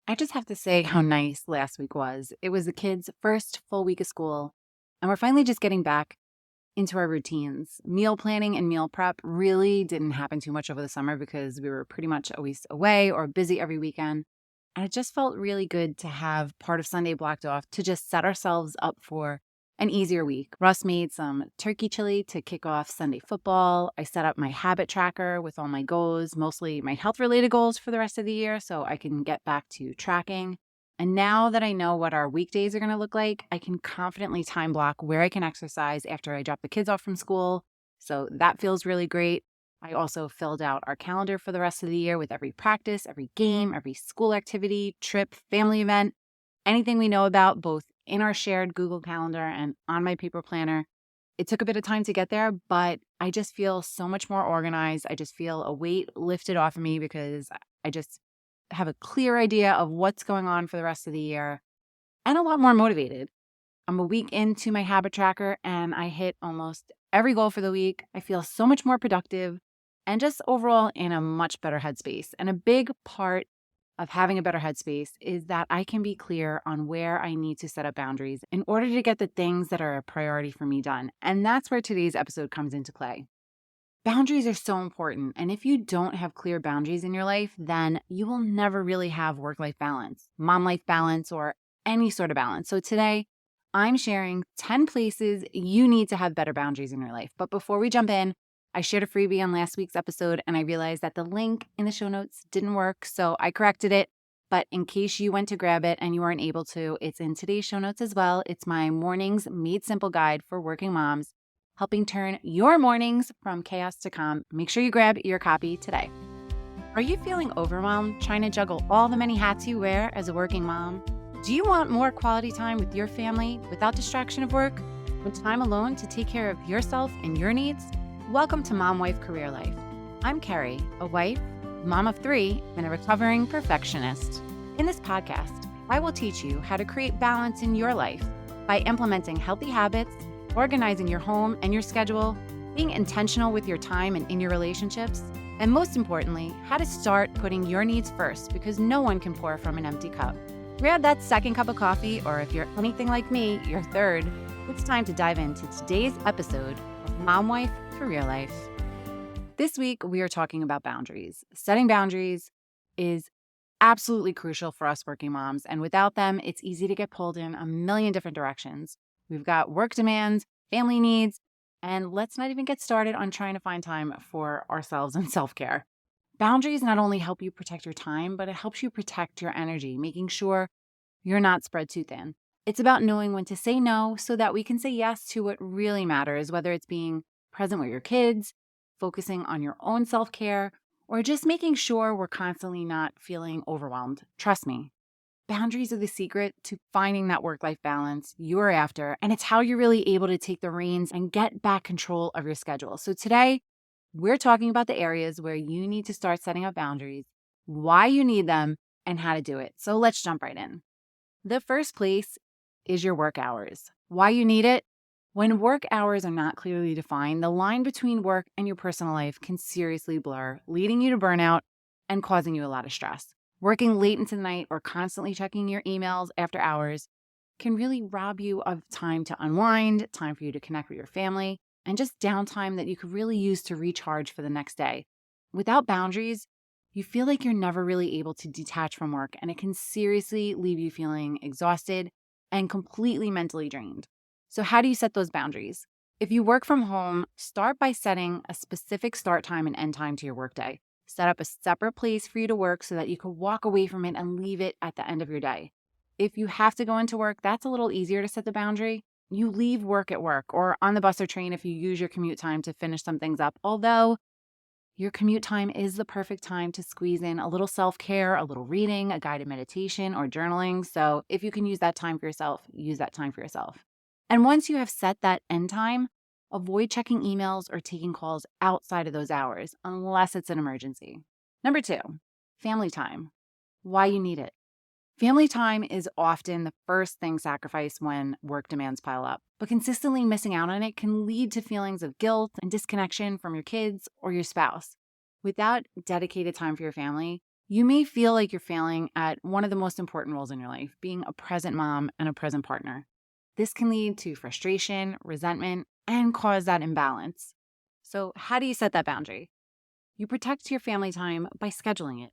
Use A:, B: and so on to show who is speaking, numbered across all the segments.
A: I just have to say how nice last week was. It was the kids' first full week of school, and we're finally just getting back into our routines. Meal planning and meal prep really didn't happen too much over the summer because we were pretty much always away or busy every weekend. And it just felt really good to have part of Sunday blocked off to just set ourselves up for an easier week. Russ made some turkey chili to kick off Sunday football. I set up my habit tracker with all my goals, mostly my health related goals for the rest of the year, so I can get back to tracking. And now that I know what our weekdays are going to look like, I can confidently time block where I can exercise after I drop the kids off from school. So that feels really great. I also filled out our calendar for the rest of the year with every practice, every game, every school activity, trip, family event, anything we know about, both in our shared Google Calendar and on my paper planner. It took a bit of time to get there, but I just feel so much more organized. I just feel a weight lifted off of me because I just have a clear idea of what's going on for the rest of the year and a lot more motivated. I'm a week into my habit tracker and I hit almost every goal for the week. I feel so much more productive and just overall in a much better headspace. And a big part of having a better headspace is that I can be clear on where I need to set up boundaries in order to get the things that are a priority for me done. And that's where today's episode comes into play. Boundaries are so important. And if you don't have clear boundaries in your life, then you will never really have work-life balance, mom-life balance, or any sort of balance. So today, I'm sharing 10 places you need to have better boundaries in your life. But before we jump in, I shared a freebie on last week's episode and I realized that the link in the show notes didn't work. So I corrected it. But in case you went to grab it and you weren't able to, it's in today's show notes as well. It's my Mornings Made Simple guide for working moms, helping turn your mornings from chaos to calm. Make sure you grab your copy today. Are you feeling overwhelmed trying to juggle all the many hats you wear as a working mom? Do you want more quality time with your family without distraction of work, with time alone to take care of yourself and your needs? Welcome to Mom Wife Career Life. I'm Carrie, a wife, mom of 3, and a recovering perfectionist. In this podcast, I will teach you how to create balance in your life by implementing healthy habits, organizing your home and your schedule, being intentional with your time and in your relationships, and most importantly, how to start putting your needs first because no one can pour from an empty cup. Grab that second cup of coffee, or if you're anything like me, your third. It's time to dive into today's episode of Mom Wife Career Life. This week, we are talking about boundaries. Setting boundaries is absolutely crucial for us working moms, and without them, it's easy to get pulled in a million different directions. We've got work demands, family needs, and let's not even get started on trying to find time for ourselves and self-care. Boundaries not only help you protect your time, but it helps you protect your energy, making sure you're not spread too thin. It's about knowing when to say no so that we can say yes to what really matters, whether it's being present with your kids, focusing on your own self-care, or just making sure we're constantly not feeling overwhelmed. Trust me, boundaries are the secret to finding that work-life balance you're after, and it's how you're really able to take the reins and get back control of your schedule. So today, we're talking about the areas where you need to start setting up boundaries, why you need them, and how to do it. So let's jump right in. The first place is your work hours. Why you need it? When work hours are not clearly defined, the line between work and your personal life can seriously blur, leading you to burnout and causing you a lot of stress. Working late into the night or constantly checking your emails after hours can really rob you of time to unwind, time for you to connect with your family, and just downtime that you could really use to recharge for the next day. Without boundaries, you feel like you're never really able to detach from work, and it can seriously leave you feeling exhausted and completely mentally drained. So how do you set those boundaries? If you work from home, start by setting a specific start time and end time to your workday. Set up a separate place for you to work so that you can walk away from it and leave it at the end of your day. If you have to go into work, that's a little easier to set the boundary. You leave work at work or on the bus or train if you use your commute time to finish some things up. Although your commute time is the perfect time to squeeze in a little self-care, a little reading, a guided meditation, or journaling. So if you can use that time for yourself, use that time for yourself. And once you have set that end time, avoid checking emails or taking calls outside of those hours unless it's an emergency. Number 2, family time. Why you need it. Family time is often the first thing sacrificed when work demands pile up, but consistently missing out on it can lead to feelings of guilt and disconnection from your kids or your spouse. Without dedicated time for your family, You may feel like you're failing at one of the most important roles in your life, being a present mom and a present partner. This can lead to frustration, resentment, and cause that imbalance. So, how do you set that boundary? You protect your family time by scheduling it,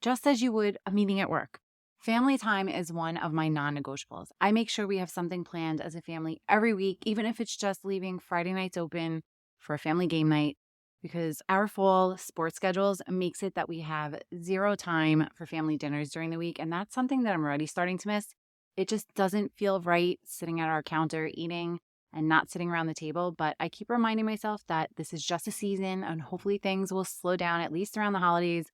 A: just as you would a meeting at work. Family time is one of my non negotiables. I make sure we have something planned as a family every week, even if it's just leaving Friday nights open for a family game night, because our fall sports schedules makes it that we have zero time for family dinners during the week. And that's something that I'm already starting to miss. It just doesn't feel right sitting at our counter eating and not sitting around the table. But I keep reminding myself that this is just a season and hopefully things will slow down at least around the holidays.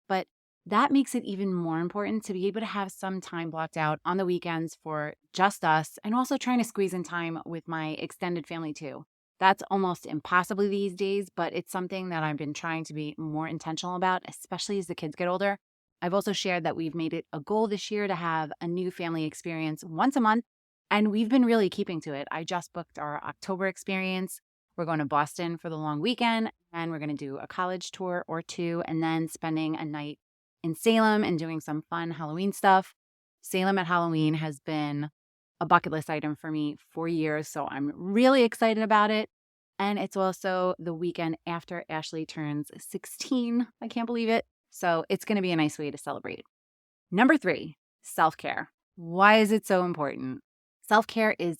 A: But that makes it even more important to be able to have some time blocked out on the weekends for just us and also trying to squeeze in time with my extended family too. That's almost impossible these days, but it's something that I've been trying to be more intentional about, especially as the kids get older. I've also shared that we've made it a goal this year to have a new family experience once a month, and we've been really keeping to it. I just booked our October experience. We're going to Boston for the long weekend, and we're going to do a college tour or two, and then spending a night in Salem and doing some fun Halloween stuff. Salem at Halloween has been a bucket list item for me for years, so I'm really excited about it. And it's also the weekend after Ashley turns 16. I can't believe it. So it's going to be a nice way to celebrate. Number 3, self-care. Why is it so important? Self-care is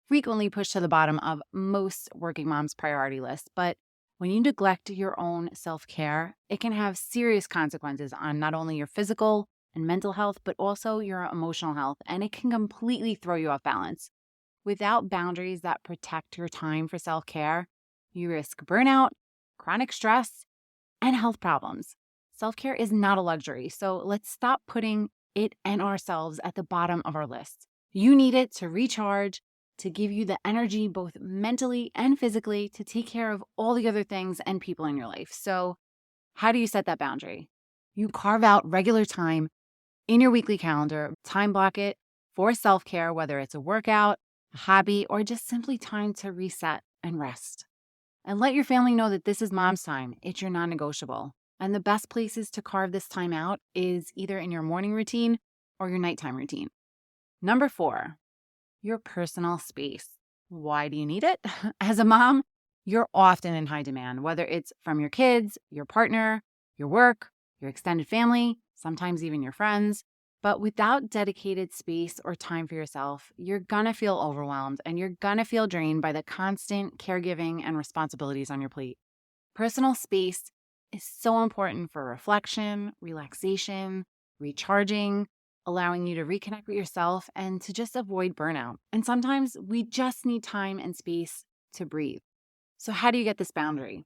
A: frequently pushed to the bottom of most working moms' priority lists, but when you neglect your own self-care, it can have serious consequences on not only your physical and mental health, but also your emotional health, and it can completely throw you off balance. Without boundaries that protect your time for self-care, you risk burnout, chronic stress, and health problems. Self-care is not a luxury, so let's stop putting it and ourselves at the bottom of our list. You need it to recharge, to give you the energy both mentally and physically to take care of all the other things and people in your life. So, how do you set that boundary? You carve out regular time in your weekly calendar, time block it for self-care, whether it's a workout, a hobby, or just simply time to reset and rest. And let your family know that this is mom's time. It's your non-negotiable. And the best places to carve this time out is either in your morning routine or your nighttime routine. Number 4, your personal space. Why do you need it? As a mom, you're often in high demand, whether it's from your kids, your partner, your work, your extended family, sometimes even your friends. But without dedicated space or time for yourself, you're gonna feel overwhelmed and you're gonna feel drained by the constant caregiving and responsibilities on your plate. Personal space is so important for reflection, relaxation, recharging, allowing you to reconnect with yourself and to just avoid burnout. And sometimes we just need time and space to breathe. So, how do you get this boundary?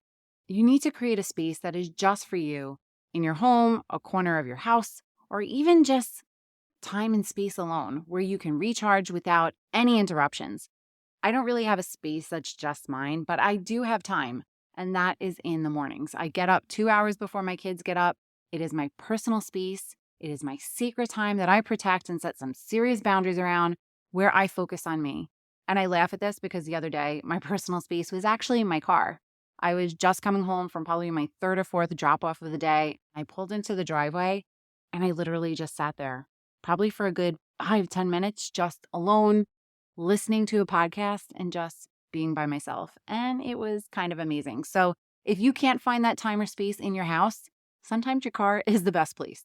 A: You need to create a space that is just for you in your home, a corner of your house, or even just time and space alone where you can recharge without any interruptions. I don't really have a space that's just mine, but I do have time, and that is in the mornings. I get up 2 hours before my kids get up. It is my personal space. It is my sacred time that I protect and set some serious boundaries around where I focus on me. And I laugh at this because the other day, my personal space was actually in my car. I was just coming home from probably my third or fourth drop off of the day. I pulled into the driveway and I literally just sat there, probably for a good 5-10 minutes, just alone, listening to a podcast and just being by myself. And it was kind of amazing. So if you can't find that time or space in your house, sometimes your car is the best place.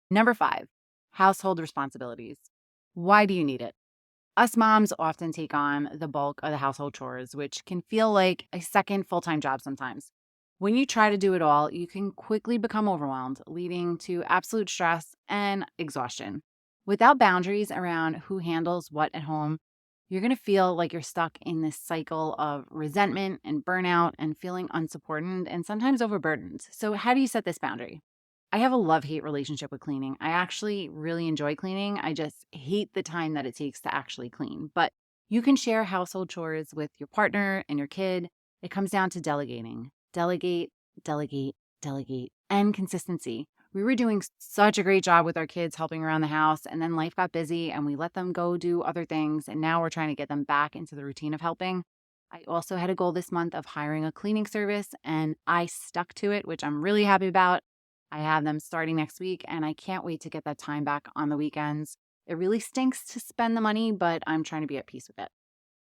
A: Number 5, household responsibilities. Why do you need it? Us moms often take on the bulk of the household chores, which can feel like a second full-time job sometimes. When you try to do it all, you can quickly become overwhelmed, leading to absolute stress and exhaustion. Without boundaries around who handles what at home, you're going to feel like you're stuck in this cycle of resentment and burnout and feeling unsupported and sometimes overburdened. So, how do you set this boundary? I have a love-hate relationship with cleaning. I actually really enjoy cleaning. I just hate the time that it takes to actually clean. But you can share household chores with your partner and your kid. It comes down to delegating. Delegate, delegate, delegate, and consistency. We were doing such a great job with our kids helping around the house, and then life got busy and we let them go do other things. And now we're trying to get them back into the routine of helping. I also had a goal this month of hiring a cleaning service, and I stuck to it, which I'm really happy about. I have them starting next week, and I can't wait to get that time back on the weekends. It really stinks to spend the money, but I'm trying to be at peace with it.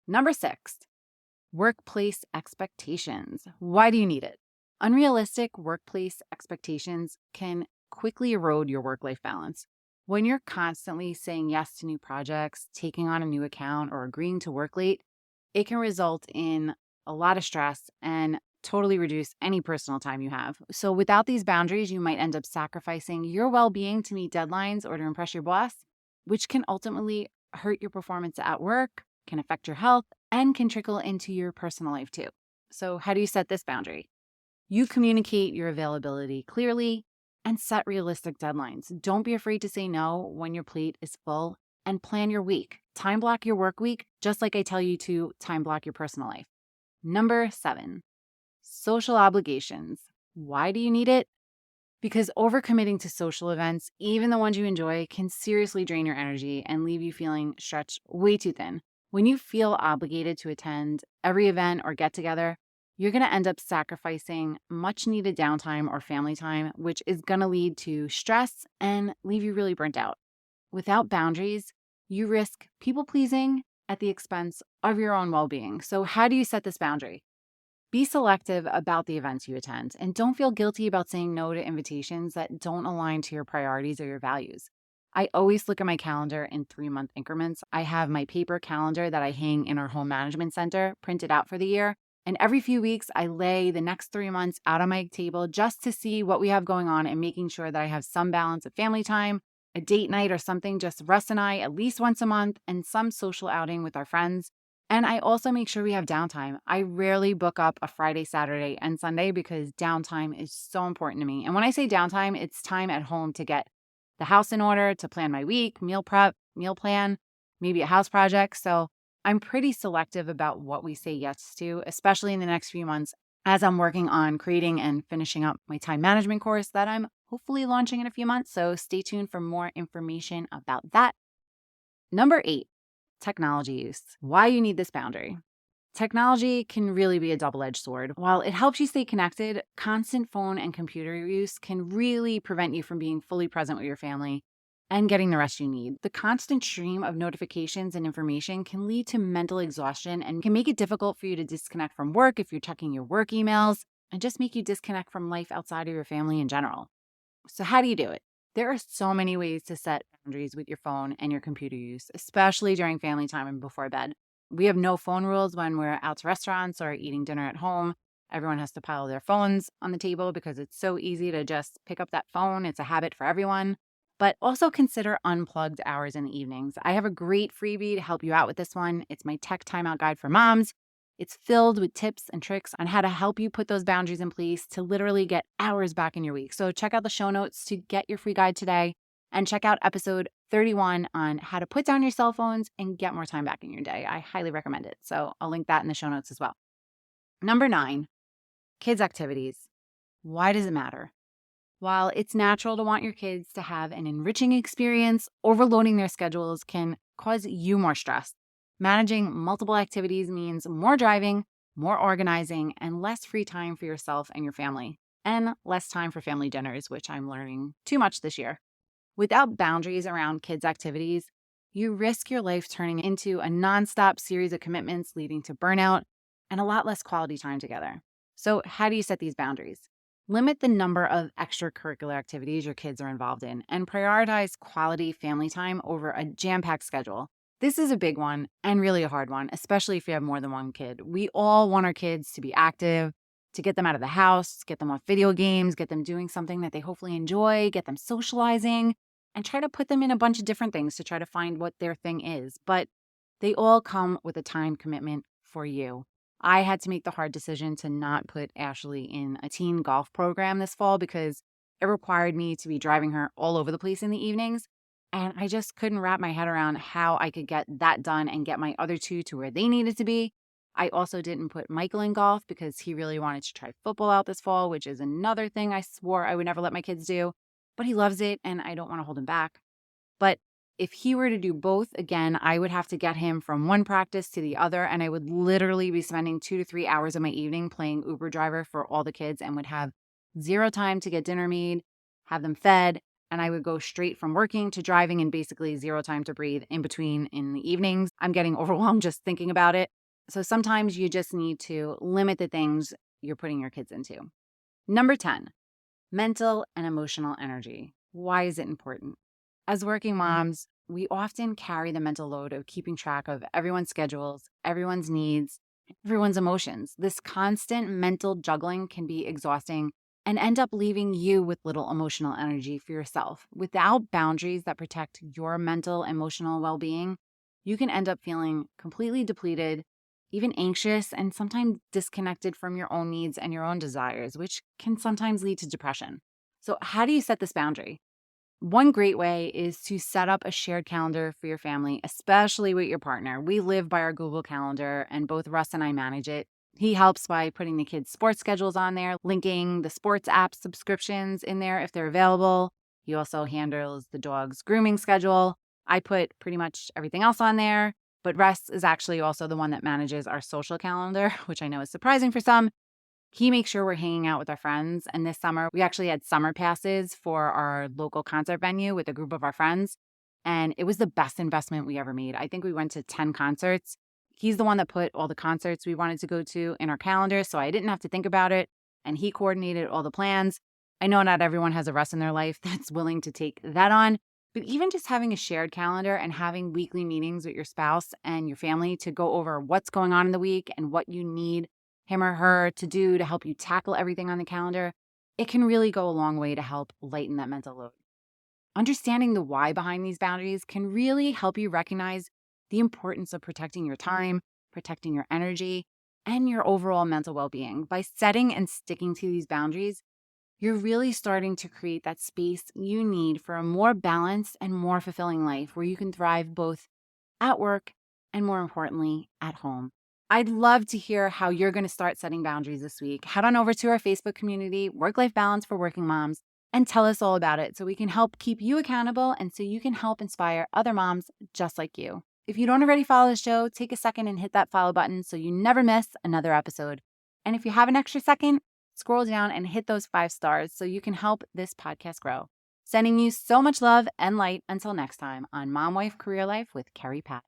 A: Number 6, workplace expectations. Why do you need it? Unrealistic workplace expectations can quickly erode your work-life balance. When you're constantly saying yes to new projects, taking on a new account, or agreeing to work late, it can result in a lot of stress and totally reduce any personal time you have. So without these boundaries, you might end up sacrificing your well-being to meet deadlines or to impress your boss, which can ultimately hurt your performance at work, can affect your health, and can trickle into your personal life too. So how do you set this boundary? You communicate your availability clearly and set realistic deadlines. Don't be afraid to say no when your plate is full, and plan your week. Time block your work week, just like I tell you to time block your personal life. Number 7, social obligations. Why do you need it? Because overcommitting to social events, even the ones you enjoy, can seriously drain your energy and leave you feeling stretched way too thin. When you feel obligated to attend every event or get together, you're going to end up sacrificing much needed downtime or family time, which is going to lead to stress and leave you really burnt out. Without boundaries, you risk people pleasing at the expense of your own well being. So, how do you set this boundary? Be selective about the events you attend, and don't feel guilty about saying no to invitations that don't align to your priorities or your values. I always look at my calendar in 3-month increments. I have my paper calendar that I hang in our home management center printed out for the year. And every few weeks, I lay the next 3 months out on my table just to see what we have going on and making sure that I have some balance of family time, a date night or something, just Russ and I at least once a month, and some social outing with our friends. And I also make sure we have downtime. I rarely book up a Friday, Saturday, and Sunday because downtime is so important to me. And when I say downtime, it's time at home to get the house in order, to plan my week, meal prep, meal plan, maybe a house project. So I'm pretty selective about what we say yes to, especially in the next few months as I'm working on creating and finishing up my time management course that I'm hopefully launching in a few months. So stay tuned for more information about that. Number 8, technology use. Why you need this boundary. Technology can really be a double-edged sword. While it helps you stay connected, constant phone and computer use can really prevent you from being fully present with your family and getting the rest you need. The constant stream of notifications and information can lead to mental exhaustion and can make it difficult for you to disconnect from work if you're checking your work emails, and just make you disconnect from life outside of your family in general. So how do you do it? There are so many ways to set boundaries with your phone and your computer use, especially during family time and before bed. We have no phone rules when we're out to restaurants or eating dinner at home. Everyone has to pile their phones on the table because it's so easy to just pick up that phone. It's a habit for everyone. But also consider unplugged hours in the evenings. I have a great freebie to help you out with this one. It's my tech timeout guide for moms. It's filled with tips and tricks on how to help you put those boundaries in place to literally get hours back in your week. So check out the show notes to get your free guide today, and check out episode 31 on how to put down your cell phones and get more time back in your day. I highly recommend it. So I'll link that in the show notes as well. Number 9, kids' activities. Why does it matter? While it's natural to want your kids to have an enriching experience, overloading their schedules can cause you more stress. Managing multiple activities means more driving, more organizing, and less free time for yourself and your family, and less time for family dinners, which I'm learning too much this year. Without boundaries around kids' activities, you risk your life turning into a nonstop series of commitments leading to burnout and a lot less quality time together. So how do you set these boundaries? Limit the number of extracurricular activities your kids are involved in and prioritize quality family time over a jam-packed schedule. This is a big one and really a hard one, especially if you have more than one kid. We all want our kids to be active, to get them out of the house, get them off video games, get them doing something that they hopefully enjoy, get them socializing, and try to put them in a bunch of different things to try to find what their thing is. But they all come with a time commitment for you. I had to make the hard decision to not put Ashley in a teen golf program this fall because it required me to be driving her all over the place in the evenings. And I just couldn't wrap my head around how I could get that done and get my other two to where they needed to be. I also didn't put Michael in golf because he really wanted to try football out this fall, which is another thing I swore I would never let my kids do. But he loves it and I don't want to hold him back. But if he were to do both, again, I would have to get him from one practice to the other, and I would literally be spending 2 to 3 hours of my evening playing Uber driver for all the kids and would have zero time to get dinner made, have them fed, and I would go straight from working to driving and basically zero time to breathe in between in the evenings. I'm getting overwhelmed just thinking about it. So sometimes you just need to limit the things you're putting your kids into. Number 10, mental and emotional energy. Why is it important? As working moms, we often carry the mental load of keeping track of everyone's schedules, everyone's needs, everyone's emotions. This constant mental juggling can be exhausting and end up leaving you with little emotional energy for yourself. Without boundaries that protect your mental, emotional well being, you can end up feeling completely depleted, even anxious, and sometimes disconnected from your own needs and your own desires, which can sometimes lead to depression. So, how do you set this boundary? One great way is to set up a shared calendar for your family, especially with your partner. We live by our Google Calendar, and both Russ and I manage it. He helps by putting the kids' sports schedules on there, linking the sports app subscriptions in there if they're available. He also handles the dog's grooming schedule. I put pretty much everything else on there, but Russ is actually also the one that manages our social calendar, which I know is surprising for some. He makes sure we're hanging out with our friends. And this summer, we actually had summer passes for our local concert venue with a group of our friends. And it was the best investment we ever made. I think we went to 10 concerts. He's the one that put all the concerts we wanted to go to in our calendar, so I didn't have to think about it. And he coordinated all the plans. I know not everyone has a Russ in their life that's willing to take that on. But even just having a shared calendar and having weekly meetings with your spouse and your family to go over what's going on in the week and what you need him or her to do to help you tackle everything on the calendar, it can really go a long way to help lighten that mental load. Understanding the why behind these boundaries can really help you recognize the importance of protecting your time, protecting your energy, and your overall mental well-being. By setting and sticking to these boundaries, you're really starting to create that space you need for a more balanced and more fulfilling life where you can thrive both at work and, more importantly, at home. I'd love to hear how you're going to start setting boundaries this week. Head on over to our Facebook community, Work-Life Balance for Working Moms, and tell us all about it so we can help keep you accountable and so you can help inspire other moms just like you. If you don't already follow the show, take a second and hit that follow button so you never miss another episode. And if you have an extra second, scroll down and hit those 5 stars so you can help this podcast grow. Sending you so much love and light until next time on Mom Wife Career Life with Carrie Pat.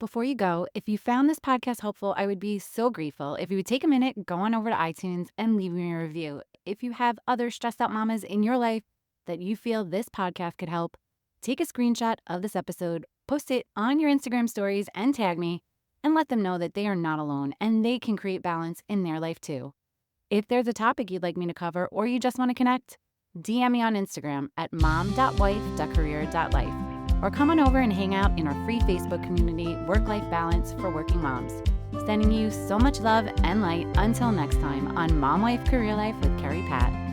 A: Before you go, if you found this podcast helpful, I would be so grateful if you would take a minute, go on over to iTunes and leave me a review. If you have other stressed out mamas in your life that you feel this podcast could help, take a screenshot of this episode, post it on your Instagram stories and tag me, and let them know that they are not alone and they can create balance in their life too. If there's a topic you'd like me to cover or you just want to connect, DM me on Instagram at mom.wife.career.life. Or come on over and hang out in our free Facebook community, Work-Life Balance for Working Moms. Sending you so much love and light until next time on Mom Wife Career Life with Carrie Pat.